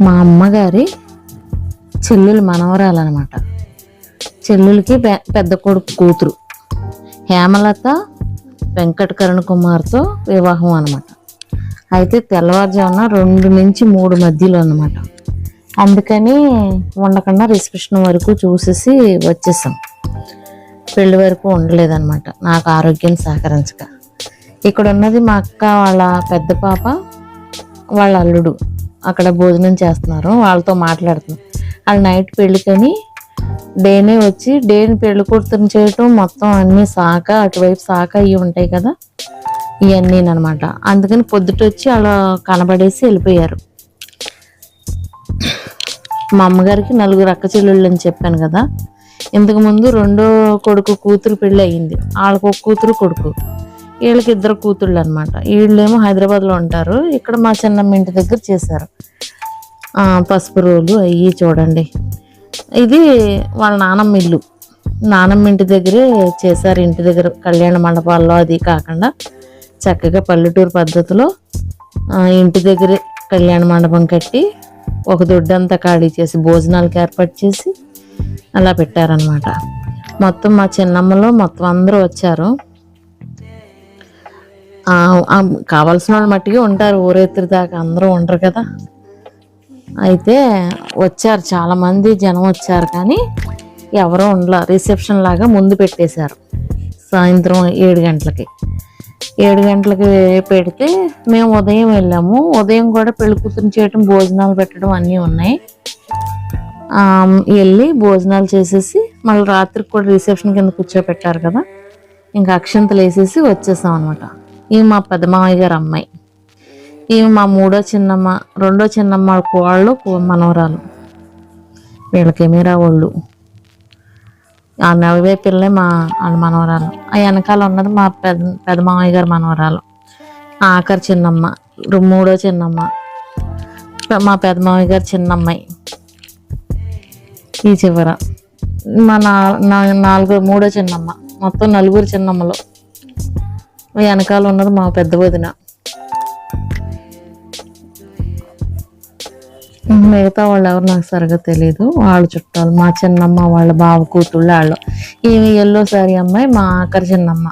మా అమ్మగారి చెల్లెలు మనవరాలన్నమాట. చెల్లెలకి పెద్ద కొడుకు కూతురు హేమలత వెంకటకరణ కుమార్తో వివాహం అనమాట. అయితే తెల్లవారుజామున 2 నుంచి 3 మధ్యలో అనమాట. అందుకని ఉండకుండా రిసెప్షన్ వరకు చూసేసి వచ్చేసాం. పెళ్లి వరకు ఉండలేదన్నమాట, నాకు ఆరోగ్యం సహకరించక. ఇక్కడ ఉన్నది మా అక్క వాళ్ళ పెద్ద పాప, వాళ్ళ అల్లుడు అక్కడ భోజనం చేస్తున్నారు, వాళ్ళతో మాట్లాడుతున్నాం. వాళ్ళు నైట్ పెళ్ళికని డేనే వచ్చి డేని పెళ్లి కూతురుని చేయటం, మొత్తం అన్నీ సాక, అటువైపు సాక ఇవి ఉంటాయి కదా, ఇవన్నీ అనమాట. అందుకని పొద్దుట వచ్చి అలా కనబడేసి వెళ్ళిపోయారు. మా అమ్మగారికి 4 అక్క చెల్లెళ్ళు అని చెప్పాను కదా. ఇంతకుముందు 2వ కొడుకు కూతురు పెళ్ళి అయ్యింది. వాళ్ళకు ఒక కూతురు కొడుకు, వీళ్ళకి 2 కూతుళ్ళు అనమాట. వీళ్ళేమో హైదరాబాద్లో ఉంటారు. ఇక్కడ మా చిన్నమ్మ ఇంటి దగ్గర చేశారు. పసుపు రోలు అయ్యి చూడండి. ఇది వాళ్ళ నానమ్మ ఇల్లు. నానమ్మ ఇంటి దగ్గరే చేశారు. ఇంటి దగ్గర కళ్యాణ మండపాల్లో అది కాకుండా చక్కగా పల్లెటూరు పద్ధతిలో ఇంటి దగ్గరే కళ్యాణ మండపం కట్టి ఒక దొడ్డంతా ఖాళీ చేసి భోజనాలకు ఏర్పాటు చేసి అలా పెట్టారనమాట. మొత్తం మా చిన్నమ్మలో మొత్తం అందరూ వచ్చారు. కావాల్సిన వాళ్ళు మట్టిగా ఉంటారు, ఊరెత్తురు దాకా అందరూ ఉండరు కదా. అయితే వచ్చారు, చాలామంది జనం వచ్చారు, కానీ ఎవరో ఉండలా. రిసెప్షన్ లాగా ముందు పెట్టేశారు. సాయంత్రం 7 గంటలకి 7 గంటలకి పెడితే మేము ఉదయం వెళ్ళాము. ఉదయం కూడా పెళ్లి కూతురు చేయటం, భోజనాలు పెట్టడం అన్నీ ఉన్నాయి. వెళ్ళి భోజనాలు చేసేసి మళ్ళీ రాత్రికి కూడా రిసెప్షన్ కింద కూర్చోపెట్టారు కదా, ఇంకా అక్షంతలు వేసేసి వచ్చేసాం అనమాట. ఇవి మా పెద్దమామయ్య గారు అమ్మాయి, ఇవి మా 3వ చిన్నమ్మ, 2వ చిన్నమ్మ కోళ్ళు మనవరాలు. వీళ్ళ కెమెరా వాళ్ళు, ఆ నవ్వే పిల్లే మా వాళ్ళ మనవరాలు. ఆ వెనకాల ఉన్నది మా పెద్దమామయ్య గారు మనవరాలు, ఆఖరి చిన్నమ్మ, 3వ చిన్నమ్మ, మా పెద్దమామయ్య గారు చిన్నమ్మాయి. ఈ చివర మా 3వ చిన్నమ్మ. మొత్తం 4 చిన్నమ్మలు. వెనకాల ఉన్నది మా పెద్ద వదిన. మిగతా వాళ్ళు ఎవరు నాకు సరిగా తెలియదు, వాళ్ళు చుట్టాలు. మా చిన్నమ్మ వాళ్ళ బావ కూతుళ్ళు వాళ్ళు. ఈమె ఎల్లో సారీ అమ్మాయి మా ఆఖరి చిన్నమ్మ.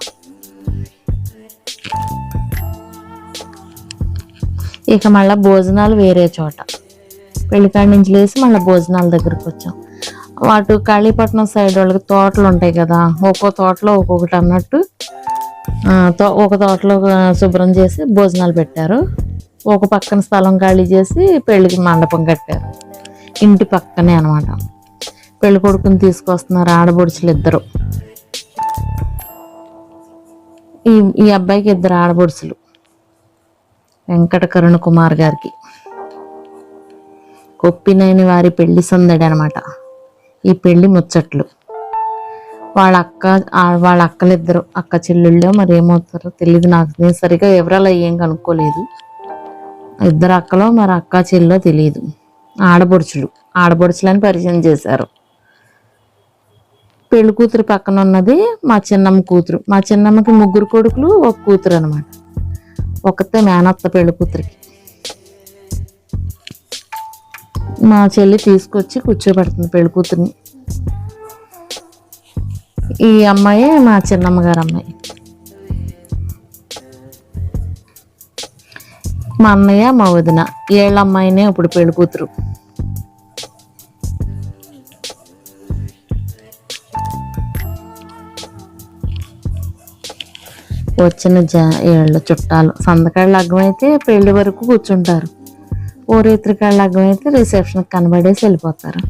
ఇక మళ్ళీ భోజనాలు వేరే చోట, పెళ్ళికాడి నుంచి లేచి మళ్ళీ భోజనాల దగ్గరకు వచ్చాం. వాటి కాళీపట్నం సైడ్ వాళ్ళకి తోటలు ఉంటాయి కదా, ఒక్కో తోటలో ఒక్కొక్కటి అన్నట్టు ఒక తోటలో శుభ్రం చేసి భోజనాలు పెట్టారు. ఒక పక్కన స్థలం ఖాళీ చేసి పెళ్ళికి మండపం కట్టారు. ఇంటి పక్కనే అనమాట. పెళ్లి కొడుకుని తీసుకొస్తున్నారు ఆడబొడుచులు 2. ఈ అబ్బాయికి 2 ఆడబొడుచులు, వెంకటకరణ కుమార్ గారికి. కొప్పినైన వారి పెళ్లి సందడి అనమాట ఈ పెళ్లి ముచ్చట్లు. వాళ్ళ అక్కలు 2 అక్క చెల్లెళ్ళు, మరి ఏమవుతారో తెలియదు నాకు. నేను సరిగా వివరాలు ఏం కనుక్కోలేదు. 2 అక్కలో మరి అక్క చెల్లో తెలియదు. ఆడబొడుచులని పరిచయం చేశారు. పెళ్లి కూతురు పక్కన ఉన్నది మా చిన్నమ్మ కూతురు. మా చిన్నమ్మకి 3 కొడుకులు, 1 కూతురు అనమాట. ఒకతే మేనత్త పెళ్లి కూతురికి. మా చెల్లి తీసుకొచ్చి కూర్చోబెడుతుంది పెళ్లి కూతుర్ని. ఈ అమ్మాయి మా చిన్నమ్మ గారు అమ్మాయి. మా అన్నయ్య మా వదిన, ఏళ్ళ అమ్మాయినే ఇప్పుడు పెళ్లి కూతురు. వచ్చిన ఏళ్ళ చుట్టాలు. సందకాళ్ళ లగ్గం అయితే పెళ్లి వరకు కూర్చుంటారు, ఊరేత్రికాళ్ళ లగ్గం అయితే రిసెప్షన్కి కనబడేసి వెళ్ళిపోతారు.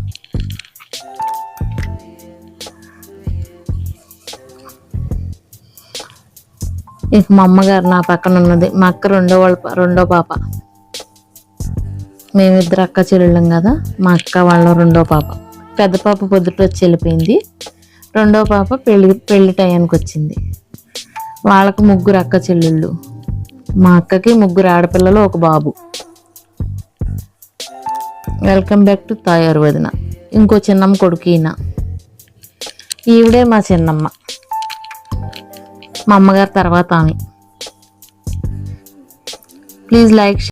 ఇక మా అమ్మగారు నా పక్కన ఉన్నది. మా అక్క 2వ పాప. మేమిద్దరు అక్క చెల్లెళ్ళం కదా. మా అక్క వాళ్ళ 2వ పాప. పెద్ద పాప పొద్దుట వచ్చి వెళ్ళిపోయింది. 2వ పాప పెళ్లి టయానికి వచ్చింది. వాళ్ళకు 3 అక్క చెల్లెళ్ళు. మా అక్కకి 3 ఆడపిల్లలు, 1 బాబు. వెల్కమ్ బ్యాక్ టు తాయారు వదిన. ఇంకో చిన్నమ్మ కొడుకు ఈయన. ఈవిడే మా చిన్నమ్మ, మా అమ్మగారు తర్వాత ఆమె. Please like.